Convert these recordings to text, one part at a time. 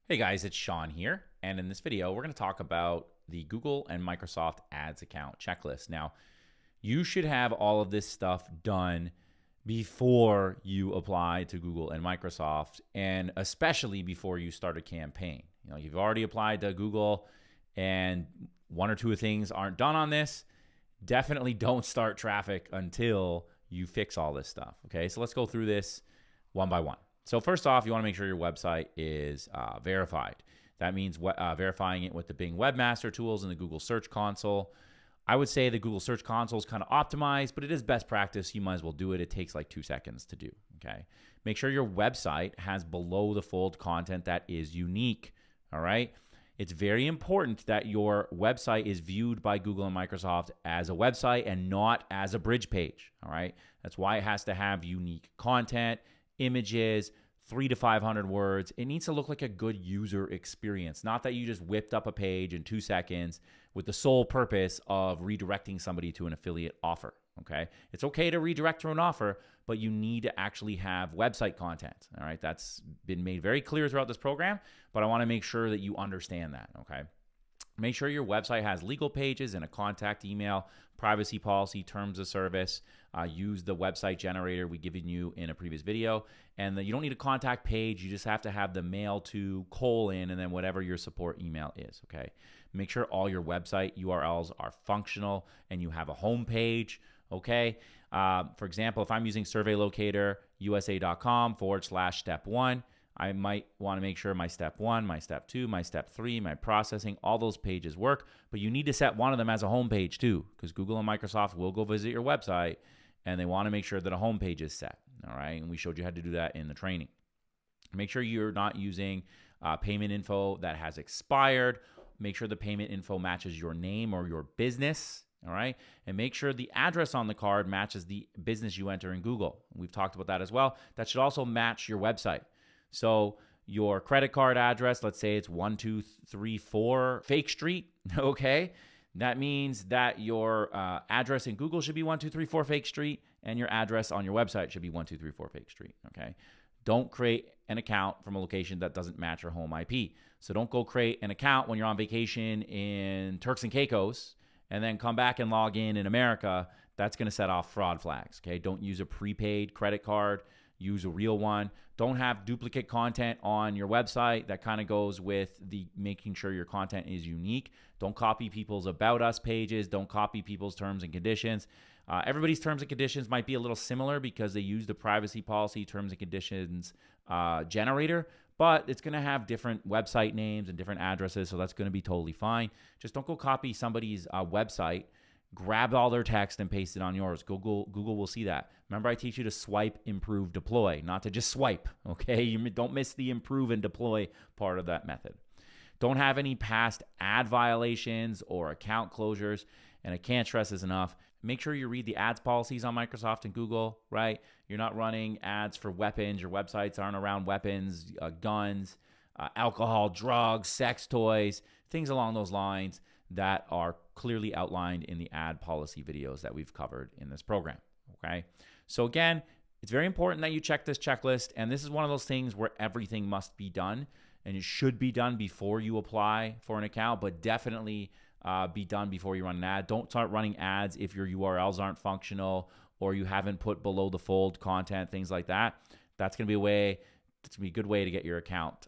Hey guys, it's Sean here, and in this video, we're going to talk about the Google and Microsoft Ads account checklist. Now, you should have all of this stuff done before you apply to Google and Microsoft, and especially before you start a campaign. You've already applied to Google, and one or two of things aren't done on this. Definitely don't start traffic until you fix all this stuff. Okay, so let's go through this one by one. So first off, you want to make sure your website is verified. That means verifying it with the Bing Webmaster Tools and the Google Search Console. I would say the Google Search Console is kind of optimized, but it is best practice. You might as well do it. It takes like 2 seconds to do, okay? Make sure your website has below the fold content that is unique, all right? It's very important that your website is viewed by Google and Microsoft as a website and not as a bridge page, all right? That's why it has to have unique content, images, 300 to 500 words. It needs to look like a good user experience, not that you just whipped up a page in 2 seconds with the sole purpose of redirecting somebody to an affiliate offer. Okay, it's okay to redirect to an offer, but you need to actually have website content. All right, that's been made very clear throughout this program, but I want to make sure that you understand that. Okay. Make sure your website has legal pages and a contact email, privacy policy, terms of service. Use the website generator we given you in a previous video. And you don't need a contact page. You just have to have the mail to : and then whatever your support email is, okay? Make sure all your website URLs are functional and you have a home page, okay? For example, if I'm using survey locator, usa.com/step 1, I might want to make sure my step 1, my step 2, my step 3, my processing, all those pages work. But you need to set one of them as a home page too, because Google and Microsoft will go visit your website and they want to make sure that a home page is set. All right. And we showed you how to do that in the training. Make sure you're not using payment info that has expired. Make sure the payment info matches your name or your business. All right. And make sure the address on the card matches the business you enter in Google. We've talked about that as well. That should also match your website. So your credit card address, let's say it's 1234 Fake Street, okay? That means that your address in Google should be 1234 Fake Street, and your address on your website should be 1234 Fake Street, okay? Don't create an account from a location that doesn't match your home IP. So don't go create an account when you're on vacation in Turks and Caicos and then come back and log in America. That's going to set off fraud flags, okay? Don't use a prepaid credit card. Use a real one. Don't have duplicate content on your website. That kind of goes with the making sure your content is unique. Don't copy people's About Us pages. Don't copy people's terms and conditions. Everybody's terms and conditions might be a little similar because they use the privacy policy terms and conditions generator, but it's going to have different website names and different addresses, so that's going to be totally fine. Just don't go copy somebody's website, grab all their text and paste it on yours. Google will see that. Remember, I teach you to swipe, improve, deploy, not to just swipe, okay? You don't miss the improve and deploy part of that method. Don't have any past ad violations or account closures. And I can't stress this enough. Make sure you read the ads policies on Microsoft and Google, right? You're not running ads for weapons. Your websites aren't around weapons, guns, alcohol, drugs, sex toys, things along those lines that are clearly outlined in the ad policy videos that we've covered in this program, okay? So again, it's very important that you check this checklist, and this is one of those things where everything must be done, and it should be done before you apply for an account, but definitely be done before you run an ad. Don't start running ads if your URLs aren't functional or you haven't put below the fold content, things like that. That's going to be a good way to get your account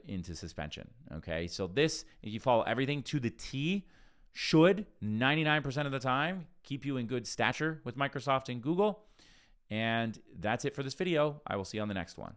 into suspension, okay? So this, if you follow everything to the T, should 99% of the time keep you in good stature with Microsoft and Google. And that's it for this video. I will see you on the next one.